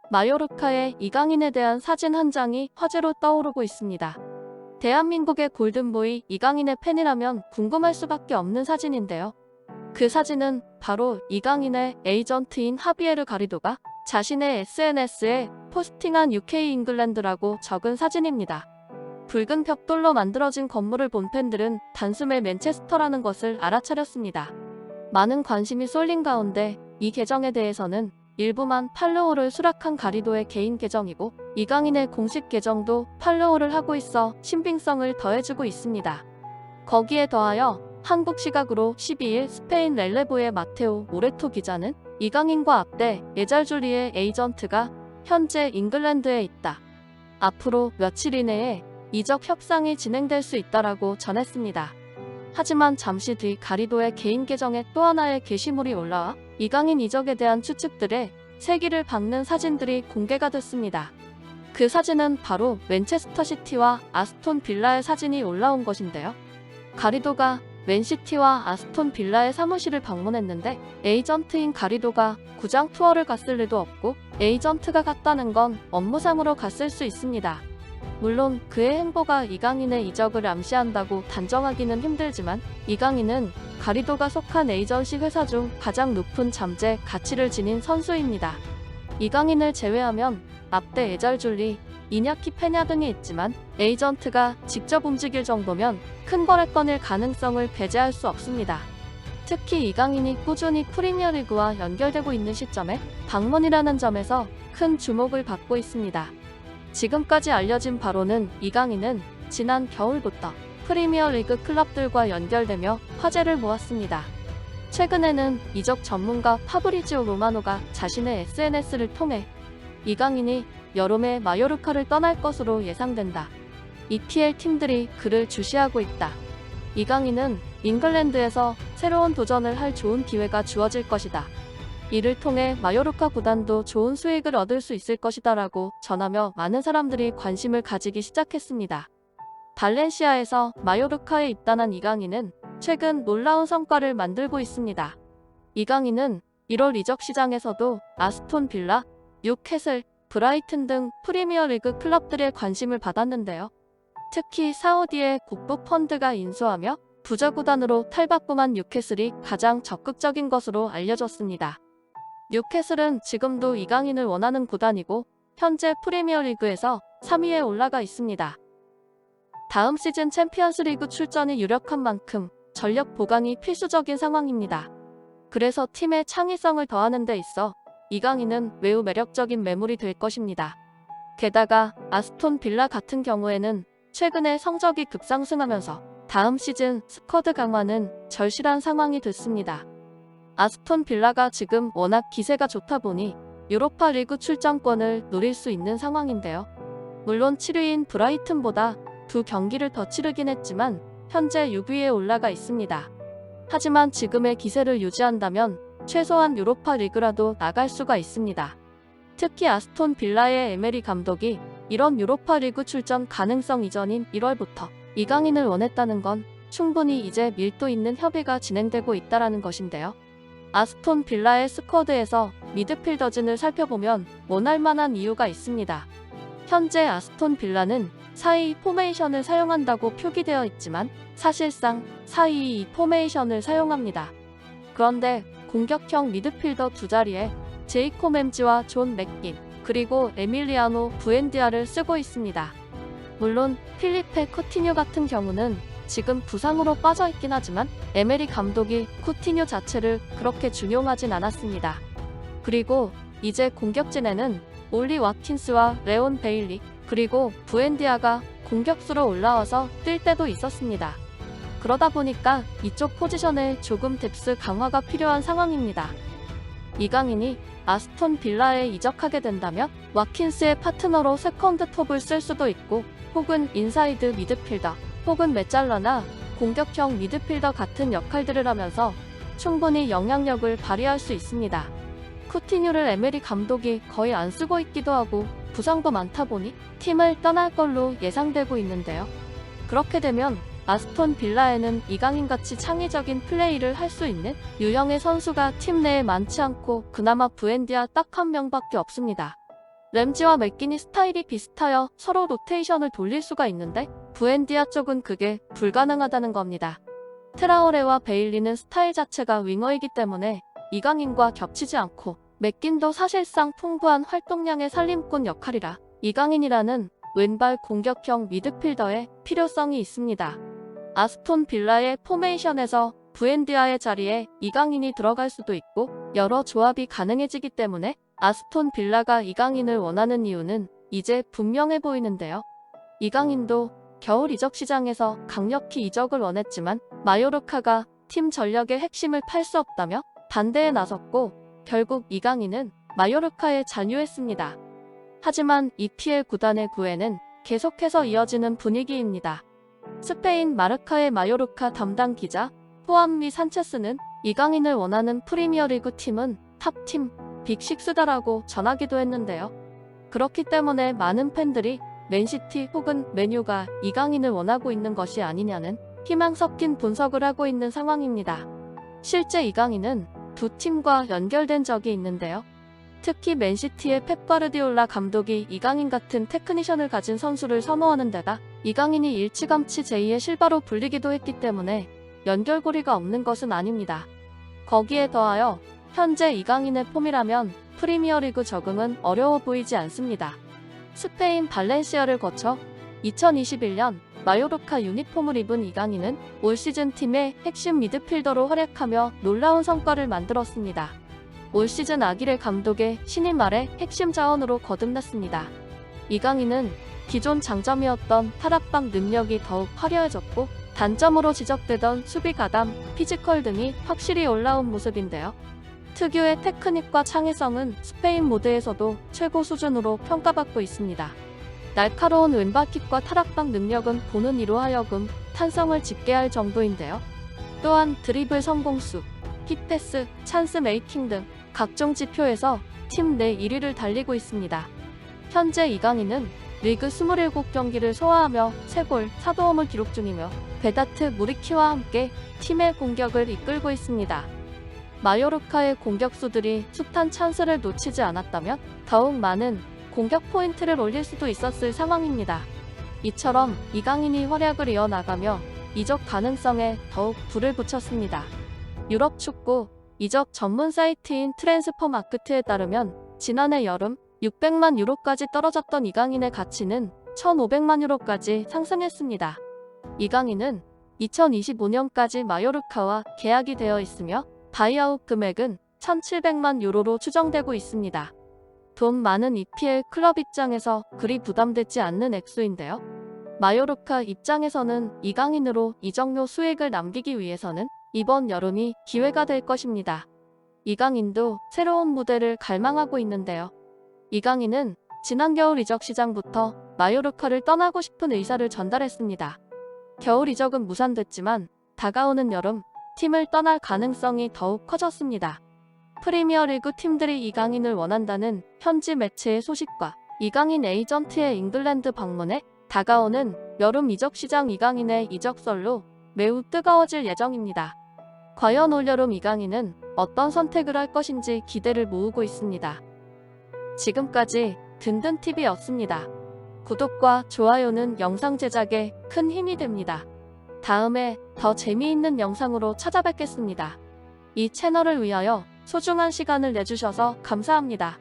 마요르카의 이강인에 대한 사진 한 장이 화제로 떠오르고 있습니다. 대한민국의 골든보이 이강인의 팬이라면 궁금할 수밖에 없는 사진인데요. 그 사진은 바로 이강인의 에이전트인 하비에르 가리도가 자신의 SNS에 포스팅한 UK 잉글랜드라고 적은 사진입니다. 붉은 벽돌로 만들어진 건물을 본 팬들은 단숨에 맨체스터라는 것을 알아차렸습니다. 많은 관심이 쏠린 가운데 이 계정에 대해서는 일부만 팔로워를 수락한 가리도의 개인 계정이고 이강인의 공식 계정도 팔로워를 하고 있어 신빙성을 더해주고 있습니다. 거기에 더하여 한국 시각으로 12일 스페인 렐레보의 마테오 모레토 기자는 이강인과 앞대 에잘줄리의 에이전트가 현재 잉글랜드에 있다. 앞으로 며칠 이내에 이적 협상이 진행될 수 있다라고 전했습니다. 하지만 잠시 뒤 가리도의 개인 계정에 또 하나의 게시물이 올라와 이강인 이적에 대한 추측들에 세기를 박는 사진들이 공개가 됐습니다. 그 사진은 바로 맨체스터 시티와 아스톤 빌라의 사진이 올라온 것인데요. 가리도가 맨시티와 아스톤 빌라의 사무실을 방문했는데 에이전트인 가리도가 구장 투어를 갔을 리도 없고 에이전트가 갔다는 건 업무상으로 갔을 수 있습니다. 물론 그의 행보가 이강인의 이적을 암시한다고 단정하기는 힘들지만 이강인은 가리도가 속한 에이전시 회사 중 가장 높은 잠재 가치를 지닌 선수입니다. 이강인을 제외하면 앞대 에잘줄리, 이냐키 페냐 등이 있지만 에이전트가 직접 움직일 정도면 큰 거래건일 가능성을 배제할 수 없습니다. 특히 이강인이 꾸준히 프리미어리그와 연결되고 있는 시점에 방문이라는 점에서 큰 주목을 받고 있습니다. 지금까지 알려진 바로는 이강인은 지난 겨울부터 프리미어리그 클럽들과 연결되며 화제를 모았습니다. 최근에는 이적 전문가 파브리지오 로마노가 자신의 SNS를 통해 이강인이 여름에 마요르카를 떠날 것으로 예상된다. EPL 팀들이 그를 주시하고 있다. 이강인은 잉글랜드에서 새로운 도전을 할 좋은 기회가 주어질 것이다. 이를 통해 마요르카 구단도 좋은 수익을 얻을 수 있을 것이다 라고 전하며 많은 사람들이 관심을 가지기 시작했습니다. 발렌시아에서 마요르카에 입단한 이강인은 최근 놀라운 성과를 만들고 있습니다. 이강인은 1월 이적 시장에서도 아스톤 빌라, 뉴캐슬, 브라이튼 등 프리미어리그 클럽들의 관심을 받았는데요. 특히 사우디의 국부 펀드가 인수하며 부자 구단으로 탈바꿈한 뉴캐슬이 가장 적극적인 것으로 알려졌습니다. 뉴캐슬은 지금도 이강인을 원하는 구단이고 현재 프리미어리그에서 3위에 올라가 있습니다. 다음 시즌 챔피언스리그 출전이 유력한 만큼 전력 보강이 필수적인 상황입니다. 그래서 팀의 창의성을 더하는 데 있어 이강인은 매우 매력적인 매물이 될 것입니다. 게다가 아스톤 빌라 같은 경우에는 최근에 성적이 급상승하면서 다음 시즌 스쿼드 강화는 절실한 상황이 됐습니다. 아스톤 빌라가 지금 워낙 기세가 좋다 보니 유로파 리그 출전권을 노릴 수 있는 상황인데요. 물론 7위인 브라이튼보다 2경기를 더 치르긴 했지만 현재 6위에 올라가 있습니다. 하지만 지금의 기세를 유지한다면 최소한 유로파 리그라도 나갈 수가 있습니다. 특히 아스톤 빌라의 에메리 감독이 이런 유로파 리그 출전 가능성 이전인 1월부터 이강인을 원했다는 건 충분히 이제 밀도 있는 협의가 진행되고 있다는 것인데요. 아스톤 빌라의 스쿼드에서 미드필더진을 살펴보면 원할 만한 이유가 있습니다. 현재 아스톤 빌라는 4-2 포메이션을 사용한다고 표기되어 있지만 사실상 4-2-2 포메이션을 사용합니다. 그런데 공격형 미드필더 두 자리에 제이코 램지와 존 맥긴 그리고 에밀리아노 부엔디아를 쓰고 있습니다. 물론 필리페 쿠티뉴 같은 경우는 지금 부상으로 빠져있긴 하지만 에메리 감독이 쿠티뉴 자체를 그렇게 중용하진 않았습니다. 그리고 이제 공격진에는 올리 와킨스와 레온 베일리 그리고 부엔디아가 공격수로 올라와서 뛸 때도 있었습니다. 그러다 보니까 이쪽 포지션에 조금 뎁스 강화가 필요한 상황입니다. 이강인이 아스톤 빌라에 이적하게 된다면 와킨스의 파트너로 세컨드 톱을 쓸 수도 있고 혹은 인사이드 미드필더 혹은 메잘러나 공격형 미드필더 같은 역할들을 하면서 충분히 영향력을 발휘할 수 있습니다. 쿠티뉴를 에메리 감독이 거의 안 쓰고 있기도 하고 부상도 많다 보니 팀을 떠날 걸로 예상되고 있는데요. 그렇게 되면 아스톤 빌라에는 이강인같이 창의적인 플레이를 할 수 있는 유형의 선수가 팀 내에 많지 않고 그나마 부엔디아 딱 한 명밖에 없습니다. 램지와 맥기니 스타일이 비슷하여 서로 로테이션을 돌릴 수가 있는데 부엔디아 쪽은 그게 불가능하다는 겁니다. 트라오레와 베일리는 스타일 자체가 윙어이기 때문에 이강인과 겹치지 않고 맥긴도 사실상 풍부한 활동량의 살림꾼 역할이라 이강인이라는 왼발 공격형 미드필더의 필요성이 있습니다. 아스톤 빌라의 포메이션에서 부엔디아의 자리에 이강인이 들어갈 수도 있고 여러 조합이 가능해지기 때문에 아스톤 빌라가 이강인을 원하는 이유는 이제 분명해 보이는데요. 이강인도 겨울 이적 시장에서 강력히 이적을 원했지만 마요르카가 팀 전력의 핵심을 팔 수 없다며 반대에 나섰고 결국 이강인은 마요르카에 잔유했습니다. 하지만 EPL 구단의 구애는 계속해서 이어지는 분위기입니다. 스페인 마르카의 마요르카 담당 기자 후안미 산체스는 이강인을 원하는 프리미어리그 팀은 탑팀 빅6다라고 전하기도 했는데요. 그렇기 때문에 많은 팬들이 맨시티 혹은 맨유가 이강인을 원하고 있는 것이 아니냐는 희망 섞인 분석을 하고 있는 상황입니다. 실제 이강인은 두 팀과 연결된 적이 있는데요. 특히 맨시티의 펩 가르디올라 감독이 이강인 같은 테크니션을 가진 선수를 선호하는 데다 이강인이 일찌감치 제2의 실바로 불리기도 했기 때문에 연결고리가 없는 것은 아닙니다. 거기에 더하여 현재 이강인의 폼이라면 프리미어리그 적응은 어려워 보이지 않습니다. 스페인 발렌시아를 거쳐 2021년 마요르카 유니폼을 입은 이강인은 올 시즌 팀의 핵심 미드필더로 활약하며 놀라운 성과를 만들었습니다. 올 시즌 아기레 감독의 신임 아래 핵심 자원으로 거듭났습니다. 이강인은 기존 장점이었던 타락방 능력이 더욱 화려해졌고 단점으로 지적되던 수비 가담, 피지컬 등이 확실히 올라온 모습인데요. 특유의 테크닉과 창의성은 스페인 무대에서도 최고 수준으로 평가받고 있습니다. 날카로운 왼발킥과 타락방 능력은 보는 이로 하여금 탄성을 짙게 할 정도인데요. 또한 드리블 성공수, 킥패스, 찬스 메이킹 등 각종 지표에서 팀 내 1위를 달리고 있습니다. 현재 이강인은 리그 27경기를 소화하며 3골, 4도움을 기록 중이며 베다트 무리키와 함께 팀의 공격을 이끌고 있습니다. 마요르카의 공격수들이 숱한 찬스를 놓치지 않았다면 더욱 많은 공격 포인트를 올릴 수도 있었을 상황입니다. 이처럼 이강인이 활약을 이어나가며 이적 가능성에 더욱 불을 붙였습니다. 유럽 축구 이적 전문 사이트인 트랜스퍼마크트에 따르면 지난해 여름 600만 유로까지 떨어졌던 이강인의 가치는 1,500만 유로까지 상승했습니다. 이강인은 2025년까지 마요르카와 계약이 되어 있으며 바이아웃 금액은 1,700만 유로로 추정되고 있습니다. 돈 많은 EPL 클럽 입장에서 그리 부담되지 않는 액수인데요. 마요르카 입장에서는 이강인으로 이적료 수익을 남기기 위해서는 이번 여름이 기회가 될 것입니다. 이강인도 새로운 무대를 갈망하고 있는데요. 이강인은 지난 겨울 이적 시장부터 마요르카를 떠나고 싶은 의사를 전달했습니다. 겨울 이적은 무산됐지만 다가오는 여름 팀을 떠날 가능성이 더욱 커졌습니다. 프리미어리그 팀들이 이강인을 원한다는 현지 매체의 소식과 이강인 에이전트의 잉글랜드 방문에 다가오는 여름 이적 시장 이강인의 이적설로 매우 뜨거워질 예정입니다. 과연 올여름 이강인은 어떤 선택을 할 것인지 기대를 모으고 있습니다. 지금까지 든든TV였습니다. 구독과 좋아요는 영상 제작에 큰 힘이 됩니다. 다음에 더 재미있는 영상으로 찾아뵙겠습니다. 이 채널을 위하여 소중한 시간을 내주셔서 감사합니다.